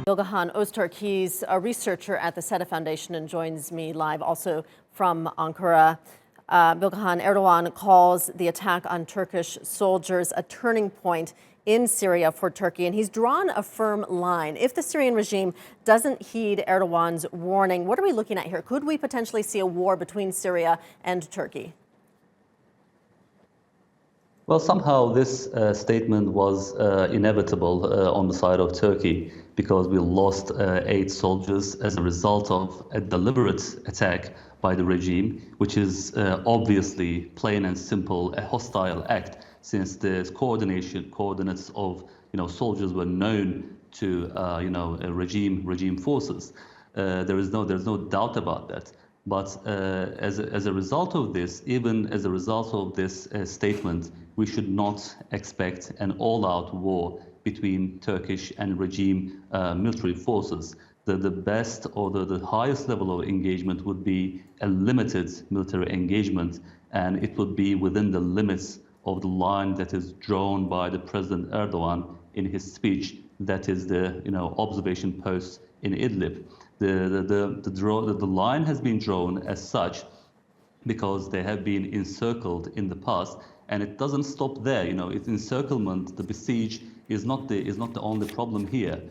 Bilgehan Ozturk, he's a researcher at the SETA Foundation and joins me live also from Ankara. Bilgehan, Erdogan calls the attack on Turkish soldiers a turning point in Syria for Turkey, and he's drawn a firm line. If the Syrian regime doesn't heed Erdogan's warning, what are we looking at here? Could we potentially see a war between Syria and Turkey? Well, somehow this statement was inevitable on the side of Turkey, because we lost 8 soldiers as a result of a deliberate attack by the regime, which is obviously, plain and simple, a hostile act, since the coordinates of soldiers were known to regime forces. There's no doubt about that. But as a result of this, even as a result of this statement, we should not expect an all-out war between Turkish and regime military forces. The best or the highest level of engagement would be a limited military engagement, and it would be within the limits of the line that is drawn by the President Erdogan in his speech, that is the observation post in Idlib. The line has been drawn as such because they have been encircled in the past, and it doesn't stop there. Its encirclement, the besiege, is not the only problem here.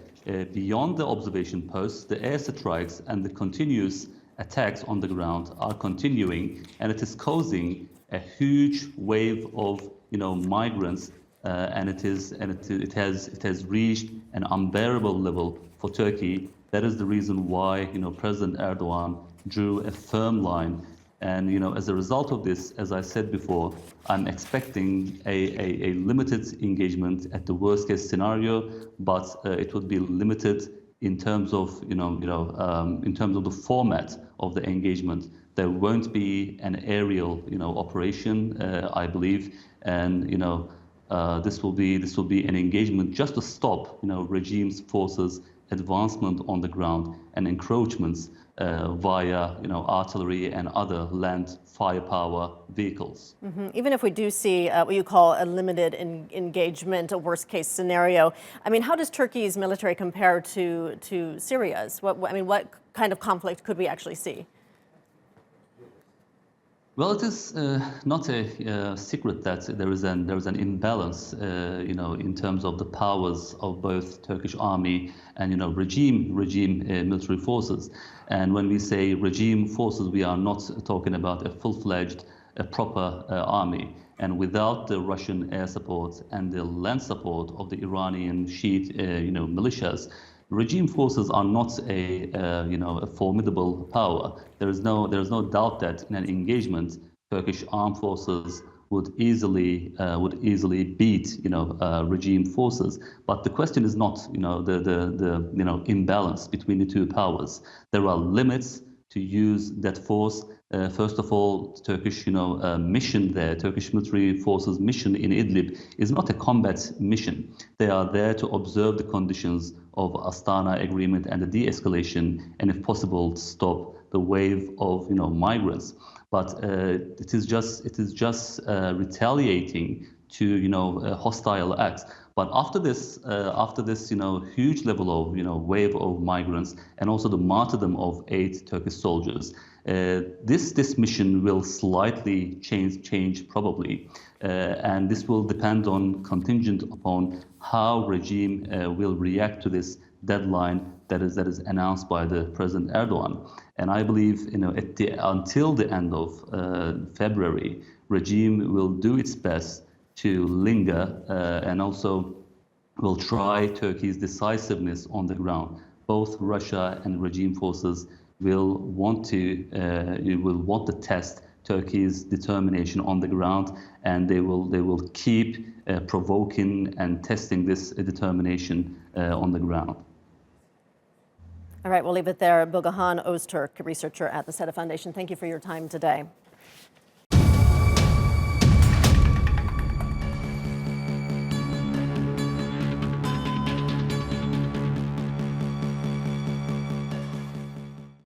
Beyond the observation posts, the airstrikes and the continuous attacks on the ground are continuing, and it is causing a huge wave of migrants, and it has reached an unbearable level for Turkey. That is the reason why President Erdogan drew a firm line. And as a result of this, as I said before, I'm expecting a limited engagement at the worst case scenario, but it would be limited in terms of the format of the engagement. There won't be an aerial operation, I believe, and this will be an engagement just to stop regime's forces advancement on the ground and encroachments via artillery and other land firepower vehicles. Even if we do see what you call a limited engagement, a worst case scenario, I mean, how does Turkey's military compare to Syria's? What kind of conflict could we actually see? Well, it is not a secret that there is an imbalance, in terms of the powers of both Turkish army and regime military forces. And when we say regime forces, we are not talking about a full-fledged, proper army. And without the Russian air support and the land support of the Iranian Shiite, militias, regime forces are not a formidable power. There is no doubt that in an engagement, Turkish armed forces would easily beat regime forces. But the question is not the imbalance between the two powers. There are limits to use that force. First of all, Turkish mission there, Turkish military forces mission in Idlib is not a combat mission. They are there to observe the conditions of Astana agreement and the de-escalation, and if possible, stop the wave of migrants. But it is just retaliating to hostile acts. But after this huge level of wave of migrants, and also the martyrdom of 8 Turkish soldiers, this mission will slightly change probably, and this will depend on contingent upon how regime will react to this deadline that is announced by the President Erdogan. And I believe until the end of February, regime will do its best to linger and also will try Turkey's decisiveness on the ground. Both Russia and regime forces will want to test Turkey's determination on the ground, and they will keep provoking and testing this determination on the ground. All right, we'll leave it there. Bilgehan Ozturk, researcher at the SETA Foundation. Thank you for your time today.